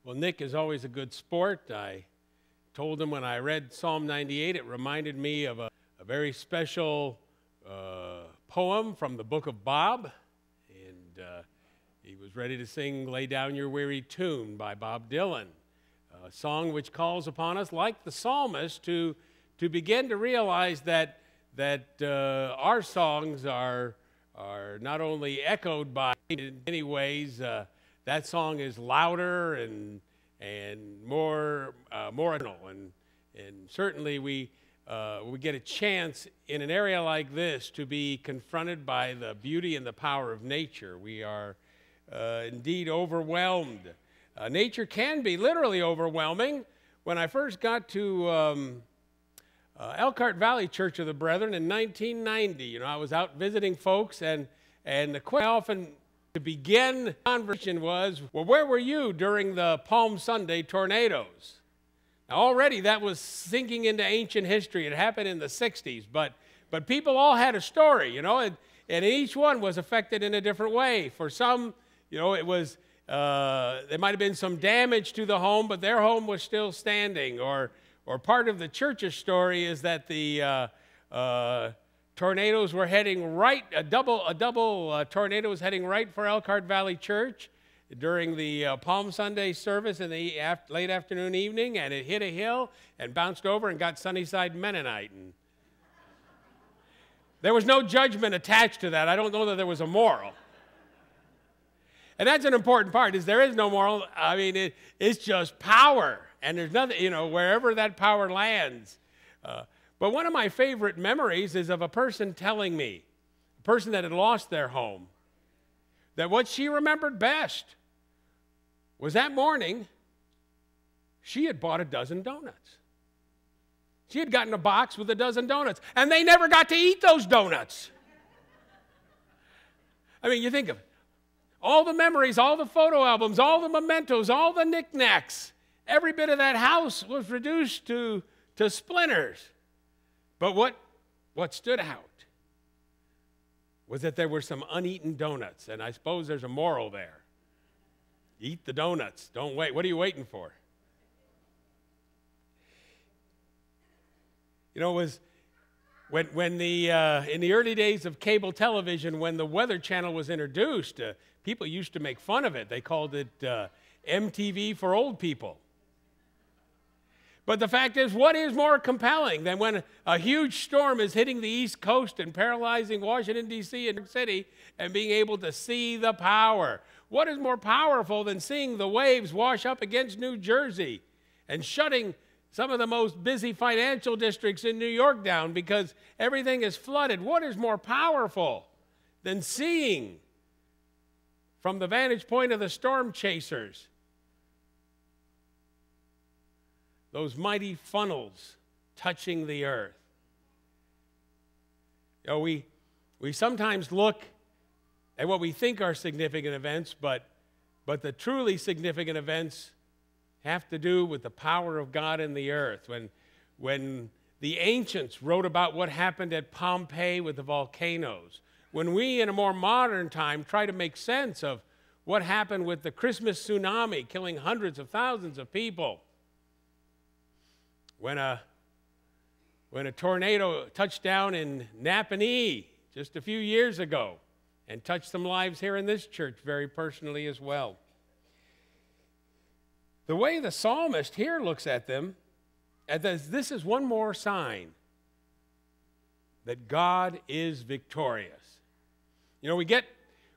Well, Nick is always a good sport. I told him when I read Psalm 98, it reminded me of a very special poem from the book of Bob. And he was ready to sing Lay Down Your Weary Tune by Bob Dylan, a song which calls upon us, like the psalmist, to begin to realize that our songs are not only echoed by, in many ways, that song is louder and more original, and certainly we get a chance in an area like this to be confronted by the beauty and the power of nature. We are indeed overwhelmed. Nature can be literally overwhelming. When I first got to Elkhart Valley Church of the Brethren in 1990, I was out visiting folks, and the question often to begin the conversation was, well, where were you during the Palm Sunday tornadoes? Now, already that was sinking into ancient history. It happened in the 60s, but people all had a story, and each one was affected in a different way. For some, it was, there might have been some damage to the home, but their home was still standing. Or part of the church's story is that the tornadoes were heading right, a double tornado was heading right for Elkhart Valley Church during the Palm Sunday service in the late afternoon, evening, and it hit a hill and bounced over and got Sunnyside Mennonite. And there was no judgment attached to that. I don't know that there was a moral. And that's an important part, is there is no moral. I mean, it's just power. And there's nothing, wherever that power lands. But one of my favorite memories is of a person telling me, a person that had lost their home, that what she remembered best was that morning she had bought a dozen donuts. She had gotten a box with a dozen donuts, and they never got to eat those donuts. I mean, you think of it. All the memories, all the photo albums, all the mementos, all the knickknacks, every bit of that house was reduced to splinters. But what stood out was that there were some uneaten donuts, and I suppose there's a moral there. Eat the donuts. Don't wait. What are you waiting for? It was when in the early days of cable television, when the Weather Channel was introduced, people used to make fun of it. They called it MTV for old people. But the fact is, what is more compelling than when a huge storm is hitting the East Coast and paralyzing Washington, D.C. and New York City, and being able to see the power? What is more powerful than seeing the waves wash up against New Jersey and shutting some of the most busy financial districts in New York down because everything is flooded? What is more powerful than seeing from the vantage point of the storm chasers those mighty funnels touching the earth? We sometimes look at what we think are significant events, but the truly significant events have to do with the power of God in the earth. When the ancients wrote about what happened at Pompeii with the volcanoes, when we in a more modern time try to make sense of what happened with the Christmas tsunami killing hundreds of thousands of people, when a tornado touched down in Napanee just a few years ago and touched some lives here in this church very personally as well. The way the psalmist here looks at them, this is one more sign that God is victorious. We get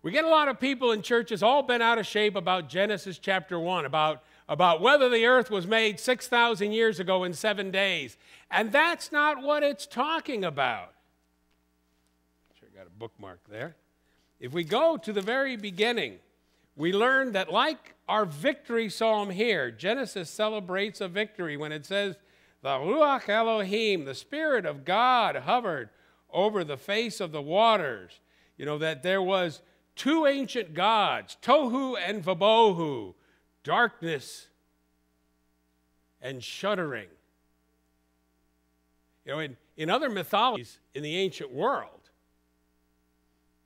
a lot of people in churches all bent out of shape about Genesis chapter 1, about whether the earth was made 6,000 years ago in 7 days. And that's not what it's talking about. Sure, got a bookmark there. If we go to the very beginning, we learn that like our victory psalm here, Genesis celebrates a victory when it says, the Ruach Elohim, the Spirit of God, hovered over the face of the waters. That there was two ancient gods, Tohu and Vabohu, darkness and shuddering. In other mythologies in the ancient world,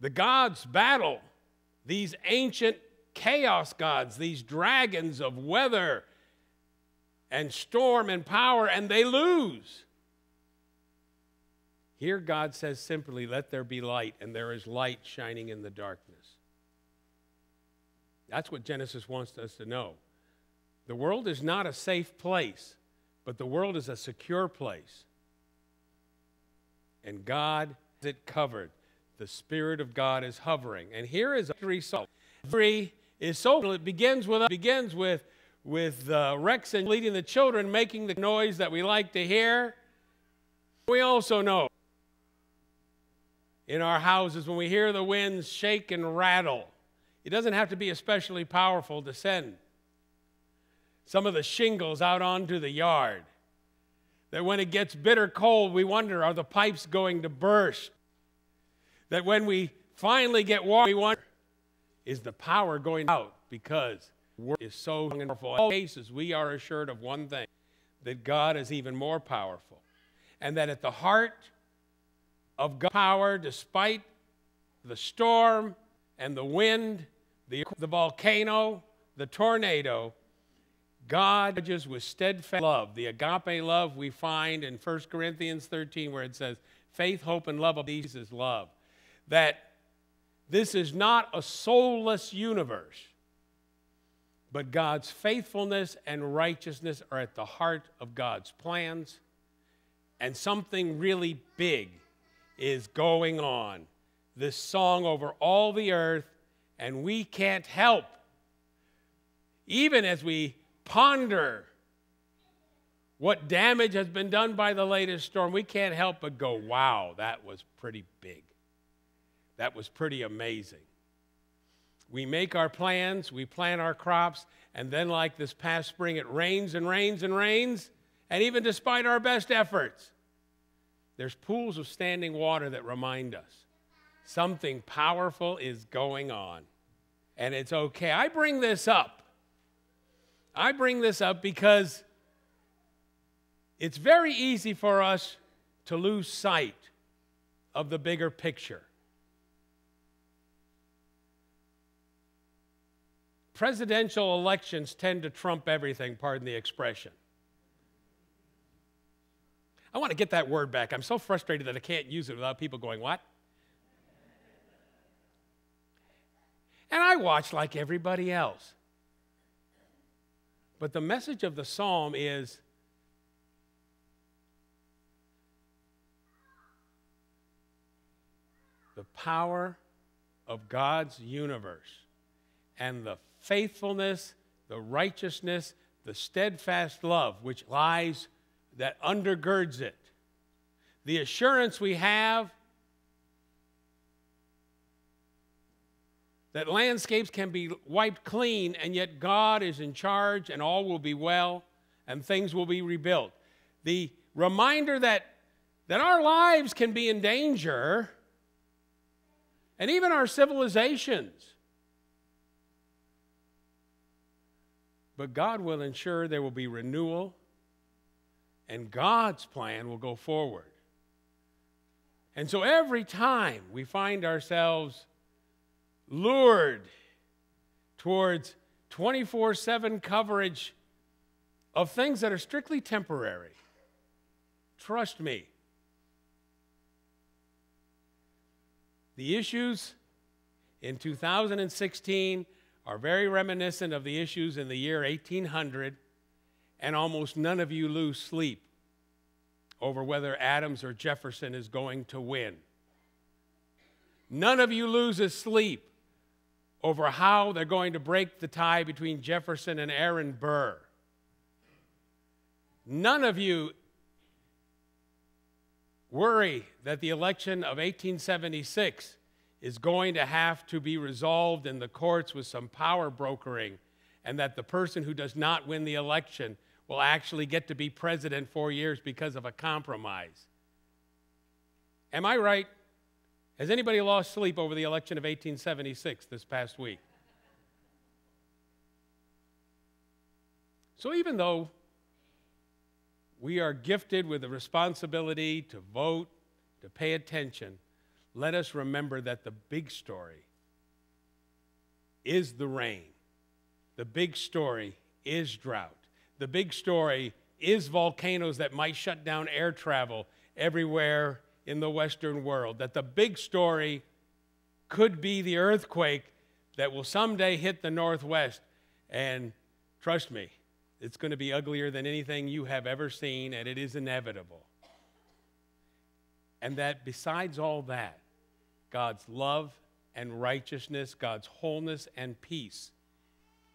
the gods battle these ancient chaos gods, these dragons of weather and storm and power, and they lose. Here God says simply, let there be light, and there is light shining in the darkness. That's what Genesis wants us to know. The world is not a safe place, but the world is a secure place. And God has it covered. The Spirit of God is hovering. And here is a victory song. Victory is so, it begins with Rex and leading the children, making the noise that we like to hear. We also know in our houses when we hear the winds shake and rattle, it doesn't have to be especially powerful to send some of the shingles out onto the yard. That when it gets bitter cold, we wonder, are the pipes going to burst? That when we finally get warm, we wonder, is the power going out? Because the word is so strong and powerful. In all cases, we are assured of one thing, that God is even more powerful. And that at the heart of God's power, despite the storm and the wind, the volcano, the tornado, God judges with steadfast love, the agape love we find in 1 Corinthians 13, where it says, faith, hope, and love of these is love. That this is not a soulless universe, but God's faithfulness and righteousness are at the heart of God's plans, and something really big is going on. This song over all the earth, and we can't help, even as we ponder what damage has been done by the latest storm, we can't help but go, wow, that was pretty big. That was pretty amazing. We make our plans, we plant our crops, and then like this past spring, it rains and rains and rains, and even despite our best efforts, there's pools of standing water that remind us something powerful is going on, and it's okay. I bring this up because it's very easy for us to lose sight of the bigger picture. Presidential elections tend to trump everything, pardon the expression. I want to get that word back. I'm so frustrated that I can't use it without people going, what? And I watch like everybody else. But the message of the psalm is the power of God's universe and the faithfulness, the righteousness, the steadfast love which lies, that undergirds it. The assurance we have that landscapes can be wiped clean, and yet God is in charge and all will be well and things will be rebuilt. The reminder that our lives can be in danger, and even our civilizations. But God will ensure there will be renewal, and God's plan will go forward. And so every time we find ourselves lured towards 24/7 coverage of things that are strictly temporary, trust me, the issues in 2016 are very reminiscent of the issues in the year 1800, and almost none of you lose sleep over whether Adams or Jefferson is going to win. None of you loses sleep over how they're going to break the tie between Jefferson and Aaron Burr. None of you worry that the election of 1876 is going to have to be resolved in the courts with some power brokering, and that the person who does not win the election will actually get to be president 4 years because of a compromise. Am I right? Has anybody lost sleep over the election of 1876 this past week? So even though we are gifted with the responsibility to vote, to pay attention, let us remember that the big story is the rain. The big story is drought. The big story is volcanoes that might shut down air travel everywhere in the Western world. That the big story could be the earthquake that will someday hit the Northwest. And trust me, it's going to be uglier than anything you have ever seen, and it is inevitable. And that besides all that, God's love and righteousness, God's wholeness and peace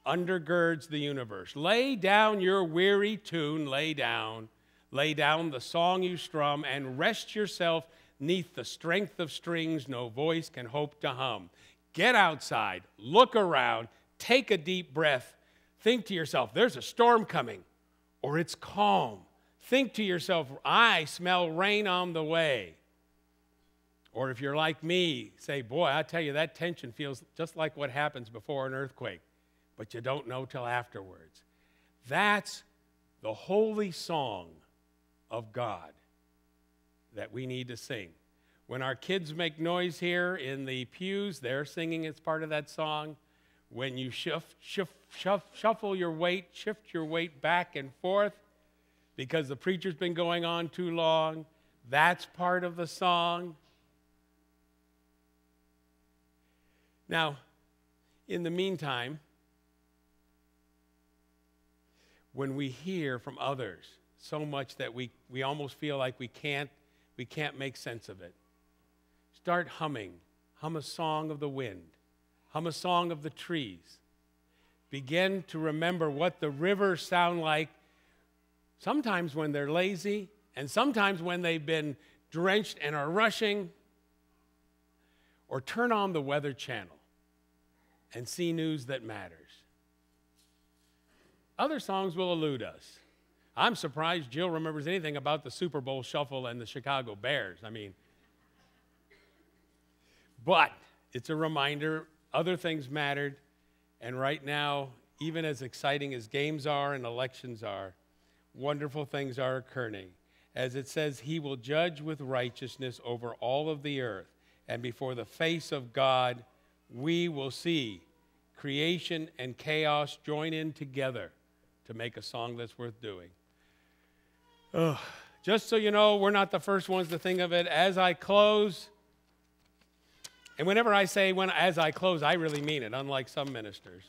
undergirds the universe. Lay down your weary tune, lay down the song you strum, and rest yourself neath the strength of strings no voice can hope to hum. Get outside, look around, take a deep breath, think to yourself, there's a storm coming, or it's calm. Think to yourself, I smell rain on the way. Or if you're like me, say, boy, I tell you, that tension feels just like what happens before an earthquake, but you don't know till afterwards. That's the holy song of God that we need to sing. When our kids make noise here in the pews, they're singing as part of that song. When you shuffle your weight, shift your weight back and forth because the preacher's been going on too long, that's part of the song. Now, in the meantime, when we hear from others so much that we almost feel like we can't make sense of it, start humming. Hum a song of the wind. Hum a song of the trees. Begin to remember what the rivers sound like, sometimes when they're lazy, and sometimes when they've been drenched and are rushing. Or turn on the Weather Channel and see news that matters. Other songs will elude us. I'm surprised Jill remembers anything about the Super Bowl shuffle and the Chicago Bears. But it's a reminder other things mattered, and right now, even as exciting as games are and elections are, wonderful things are occurring. As it says, he will judge with righteousness over all of the earth, and before the face of God, we will see creation and chaos join in together to make a song that's worth doing. Just so you know, we're not the first ones to think of it. As I close, and whenever I say as I close, I really mean it, unlike some ministers.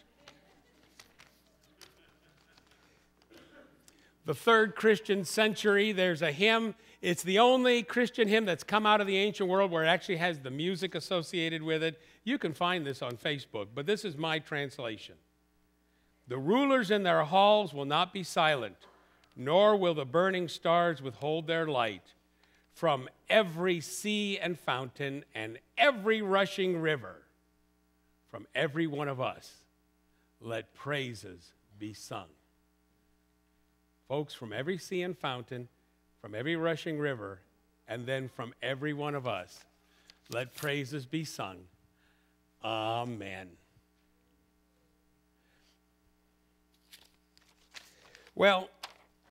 The third Christian century, there's a hymn. It's the only Christian hymn that's come out of the ancient world where it actually has the music associated with it. You can find this on Facebook, but this is my translation. The rulers in their halls will not be silent, nor will the burning stars withhold their light. From every sea and fountain and every rushing river, from every one of us, let praises be sung. Folks, from every sea and fountain, from every rushing river, and then from every one of us, let praises be sung. Amen. Well,